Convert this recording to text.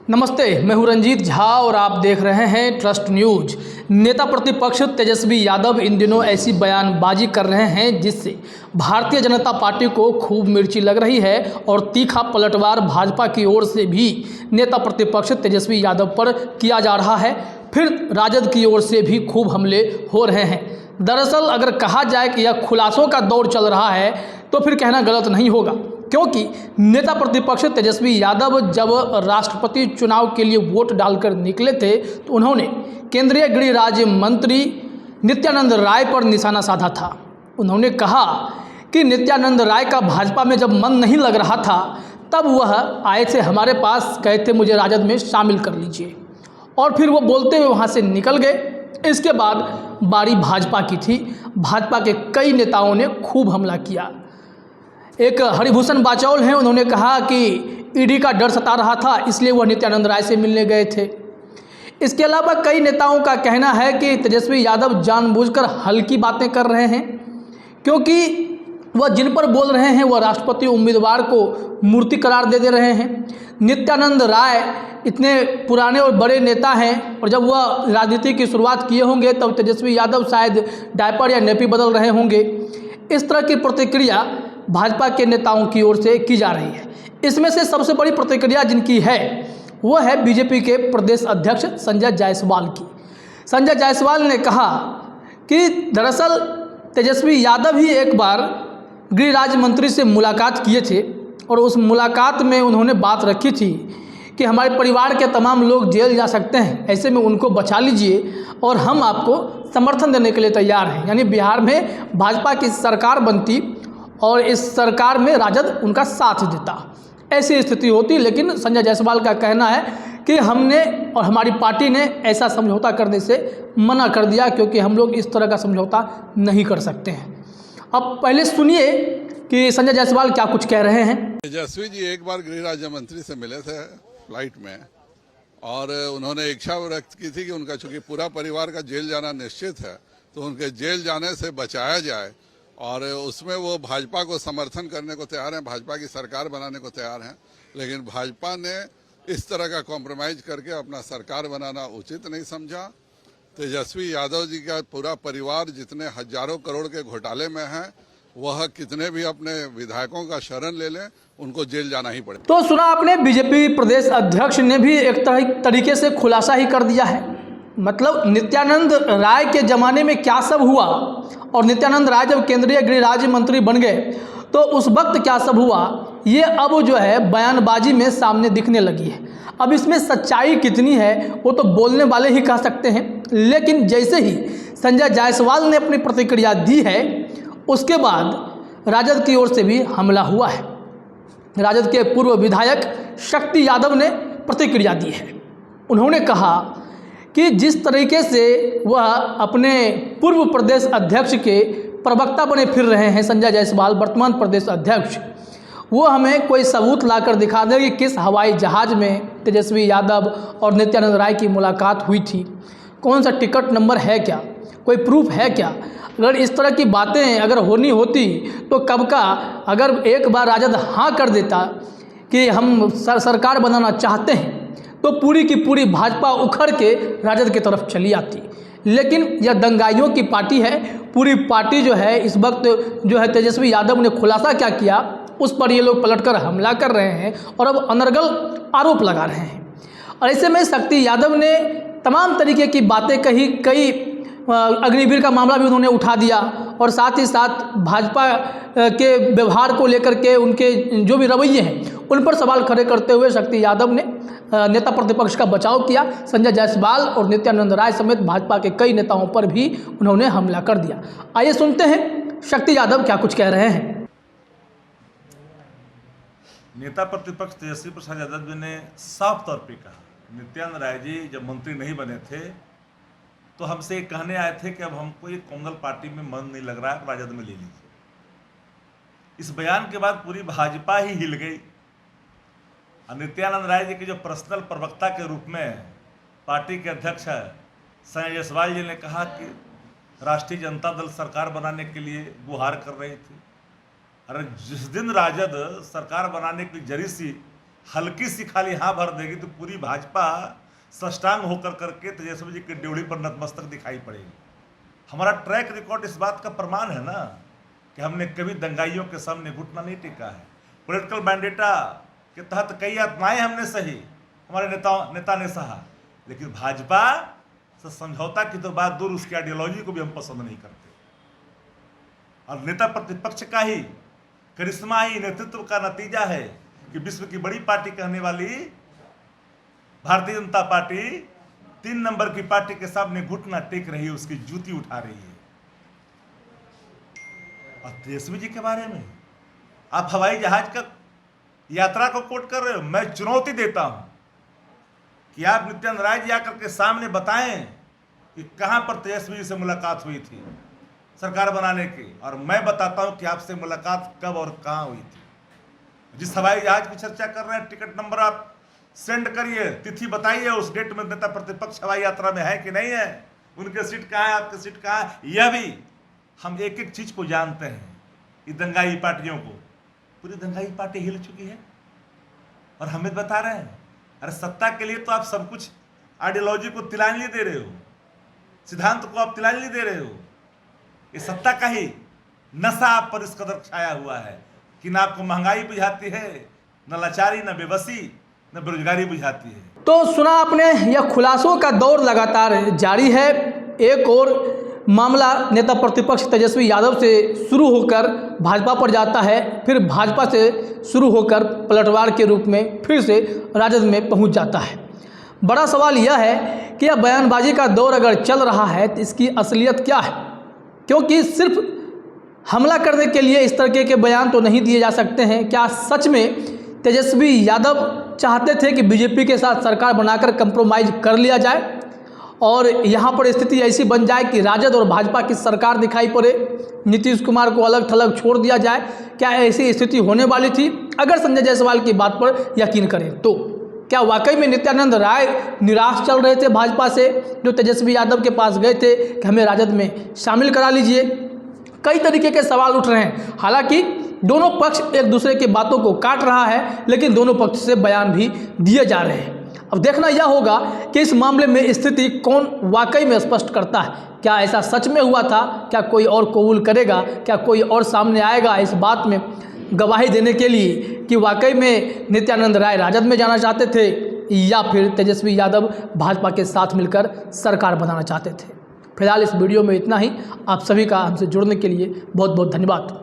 नमस्ते, मैं हूं रंजीत झा और आप देख रहे हैं ट्रस्ट न्यूज। नेता प्रतिपक्ष तेजस्वी यादव इन दिनों ऐसी बयानबाजी कर रहे हैं जिससे भारतीय जनता पार्टी को खूब मिर्ची लग रही है और तीखा पलटवार भाजपा की ओर से भी नेता प्रतिपक्ष तेजस्वी यादव पर किया जा रहा है। फिर राजद की ओर से भी खूब हमले हो रहे हैं। दरअसल अगर कहा जाए कि यह खुलासों का दौर चल रहा है तो फिर कहना गलत नहीं होगा, क्योंकि नेता प्रतिपक्ष तेजस्वी यादव जब राष्ट्रपति चुनाव के लिए वोट डालकर निकले थे तो उन्होंने केंद्रीय गृह राज्य मंत्री नित्यानंद राय पर निशाना साधा था। उन्होंने कहा कि नित्यानंद राय का भाजपा में जब मन नहीं लग रहा था तब वह आए थे हमारे पास, कहे थे मुझे राजद में शामिल कर लीजिए, और फिर वो बोलते हुए वहाँ से निकल गए। इसके बाद बारी भाजपा की थी। भाजपा के कई नेताओं ने खूब हमला किया। एक हरिभूषण बाचौल हैं, उन्होंने कहा कि ईडी का डर सता रहा था इसलिए वह नित्यानंद राय से मिलने गए थे। इसके अलावा कई नेताओं का कहना है कि तेजस्वी यादव जानबूझकर हल्की बातें कर रहे हैं, क्योंकि वह जिन पर बोल रहे हैं वह राष्ट्रपति उम्मीदवार को मूर्ति करार दे रहे हैं। नित्यानंद राय इतने पुराने और बड़े नेता हैं और जब वह राजनीति की शुरुआत किए होंगे तब तेजस्वी यादव शायद डायपर या नेपी बदल रहे होंगे। इस तरह की प्रतिक्रिया भाजपा के नेताओं की ओर से की जा रही है। इसमें से सबसे बड़ी प्रतिक्रिया जिनकी है वो है बीजेपी के प्रदेश अध्यक्ष संजय जायसवाल की। संजय जायसवाल ने कहा कि दरअसल तेजस्वी यादव ही एक बार गृह राज्य मंत्री से मुलाकात किए थे और उस मुलाकात में उन्होंने बात रखी थी कि हमारे परिवार के तमाम लोग जेल जा सकते हैं, ऐसे में उनको बचा लीजिए और हम आपको समर्थन देने के लिए तैयार हैं। यानी बिहार में भाजपा की सरकार बनती और इस सरकार में राजद उनका साथ देता, ऐसी स्थिति होती। लेकिन संजय जायसवाल का कहना है कि हमने और हमारी पार्टी ने ऐसा समझौता करने से मना कर दिया, क्योंकि हम लोग इस तरह का समझौता नहीं कर सकते हैं। अब पहले सुनिए कि संजय जायसवाल क्या कुछ कह रहे हैं। तेजस्वी जी एक बार गृह राज्य मंत्री से मिले थे फ्लाइट में और उन्होंने इच्छा व्यक्त की थी कि उनका चूंकि पूरा परिवार का जेल जाना निश्चित है तो उनके जेल जाने से बचाया जाए, और उसमें वो भाजपा को समर्थन करने को तैयार हैं, भाजपा की सरकार बनाने को तैयार हैं। लेकिन भाजपा ने इस तरह का कॉम्प्रोमाइज करके अपना सरकार बनाना उचित नहीं समझा। तेजस्वी यादव जी का पूरा परिवार जितने हजारों करोड़ के घोटाले में है वह कितने भी अपने विधायकों का शरण ले लें, उनको जेल जाना ही पड़े। तो सुना आपने, बीजेपी प्रदेश अध्यक्ष ने भी एक तरीके से खुलासा ही कर दिया है। मतलब नित्यानंद राय के ज़माने में क्या सब हुआ और नित्यानंद राय जब केंद्रीय गृह राज्य मंत्री बन गए तो उस वक्त क्या सब हुआ, ये अब जो है बयानबाजी में सामने दिखने लगी है। अब इसमें सच्चाई कितनी है वो तो बोलने वाले ही कह सकते हैं। लेकिन जैसे ही संजय जायसवाल ने अपनी प्रतिक्रिया दी है उसके बाद राजद की ओर से भी हमला हुआ है। राजद के पूर्व विधायक शक्ति यादव ने प्रतिक्रिया दी है। उन्होंने कहा कि जिस तरीके से वह अपने पूर्व प्रदेश अध्यक्ष के प्रवक्ता बने फिर रहे हैं संजय जायसवाल, वर्तमान प्रदेश अध्यक्ष, वो हमें कोई सबूत लाकर दिखा दे कि किस हवाई जहाज़ में तेजस्वी यादव और नित्यानंद राय की मुलाकात हुई थी, कौन सा टिकट नंबर है, क्या कोई प्रूफ है क्या। अगर इस तरह की बातें अगर होनी होती तो कब का, अगर एक बार राजद हाँ कर देता कि हम सरकार बनाना चाहते हैं तो पूरी की पूरी भाजपा उखड़ के राजद की तरफ चली आती। लेकिन यह दंगाइयों की पार्टी है। पूरी पार्टी जो है इस वक्त जो है तेजस्वी यादव ने खुलासा क्या किया उस पर ये लोग पलटकर हमला कर रहे हैं और अब अनर्गल आरोप लगा रहे हैं। और ऐसे में शक्ति यादव ने तमाम तरीके की बातें कही, कई अग्निवीर का मामला भी उन्होंने उठा दिया और साथ ही साथ भाजपा के व्यवहार को लेकर के उनके जो भी रवैये हैं उन पर सवाल खड़े करते हुए शक्ति यादव ने नेता प्रतिपक्ष का बचाव किया। संजय जायसवाल और नित्यानंद राय समेत भाजपा के कई नेताओं पर भी उन्होंने हमला कर दिया। आइए सुनते हैं शक्ति यादव क्या कुछ कह रहे हैं। नेता प्रतिपक्ष तेजस्वी प्रसाद यादव जी ने साफ तौर पर कहा, नित्यानंद राय जी जब मंत्री नहीं बने थे तो हमसे कहने आए थे कि अब हमको ये कॉमनल पार्टी में मन नहीं लग रहा है, राजद में ले लीजिए। इस बयान के बाद पूरी भाजपा ही हिल गई। नित्यानंद राय जी के जो पर्सनल प्रवक्ता के रूप में पार्टी के अध्यक्ष संजय जायसवाल जी ने कहा कि राष्ट्रीय जनता दल सरकार बनाने के लिए गुहार कर रही थी। अरे जिस दिन राजद सरकार बनाने की जरी सी हल्की सी खाली हाँ भर देगी तो पूरी भाजपा सष्टांग होकर करके तेजस्वी जी की ड्योढ़ी पर नतमस्तक दिखाई पड़ेगी। हमारा ट्रैक रिकॉर्ड इस बात का प्रमाण है ना कि हमने कभी दंगाइयों के सामने घुटना नहीं टेका है। पॉलिटिकल मैंडेटा के तहत कई आत्माएं हमने सही, हमारे नेता ने सहा, लेकिन भाजपा से समझौता की तो बात दूर, उसकी आइडियोलॉजी को भी हम पसंद नहीं करते। और नेता प्रतिपक्ष का ही करिश्मा ही नेतृत्व का नतीजा है कि विश्व की बड़ी पार्टी कहने वाली भारतीय जनता पार्टी 3 नंबर की पार्टी के सामने घुटना टेक रही है, उसकी जूती उठा रही है। और तेजस्वी जी के बारे में आप हवाई जहाज का यात्रा को कोट कर रहे हो। मैं चुनौती देता हूं कि आप नित्यानंद राय जी आकर के सामने बताएं कि कहां पर तेजस्वी जी से मुलाकात हुई थी सरकार बनाने की, और मैं बताता हूं कि आपसे मुलाकात कब और कहां हुई थी। जिस हवाई जहाज की चर्चा कर रहे हैं, टिकट नंबर आप सेंड करिए, तिथि बताइए, उस डेट में नेता प्रतिपक्ष हवाई यात्रा में है कि नहीं है, उनके सीट कहाँ है, आपके सीट कहाँ है। यह भी हम एक एक चीज को जानते हैं। ये दंगाई पार्टियों को, पूरी दंगाई पार्टी हिल चुकी है और हमें बता रहे हैं अरे सत्ता के लिए तो आप सब कुछ आइडियोलॉजी को तिलांजलि दे रहे हो, सिद्धांत को आप तिलांजलि दे रहे हो। ये सत्ता का ही नशा आप पर इस कदर छाया हुआ है कि ना आपको महंगाई बुझाती है, न लाचारी, न बेबसी, न बेरोजगारी बुझाती है। तो सुना आपने, यह खुलासों का दौर लगातार जारी है। एक और मामला नेता प्रतिपक्ष तेजस्वी यादव से शुरू होकर भाजपा पर जाता है, फिर भाजपा से शुरू होकर पलटवार के रूप में फिर से राजद में पहुंच जाता है। बड़ा सवाल यह है कि यह बयानबाजी का दौर अगर चल रहा है तो इसकी असलियत क्या है, क्योंकि सिर्फ हमला करने के लिए इस तरह के बयान तो नहीं दिए जा सकते हैं। क्या सच में तेजस्वी यादव चाहते थे कि बीजेपी के साथ सरकार बनाकर कंप्रोमाइज़ कर लिया जाए और यहाँ पर स्थिति ऐसी बन जाए कि राजद और भाजपा की सरकार दिखाई पड़े, नीतीश कुमार को अलग थलग छोड़ दिया जाए? क्या ऐसी स्थिति होने वाली थी? अगर संजय जायसवाल की बात पर यकीन करें तो क्या वाकई में नित्यानंद राय निराश चल रहे थे भाजपा से, जो तेजस्वी यादव के पास गए थे कि हमें राजद में शामिल करा लीजिए? कई तरीके के सवाल उठ रहे हैं। हालांकि दोनों पक्ष एक दूसरे की बातों को काट रहा है, लेकिन दोनों पक्ष से बयान भी दिए जा रहे हैं। अब देखना यह होगा कि इस मामले में स्थिति कौन वाकई में स्पष्ट करता है। क्या ऐसा सच में हुआ था? क्या कोई और कबूल करेगा? क्या कोई और सामने आएगा इस बात में गवाही देने के लिए कि वाकई में नित्यानंद राय राजद में जाना चाहते थे या फिर तेजस्वी यादव भाजपा के साथ मिलकर सरकार बनाना चाहते थे? फिलहाल इस वीडियो में इतना ही। आप सभी का हमसे जुड़ने के लिए बहुत बहुत धन्यवाद।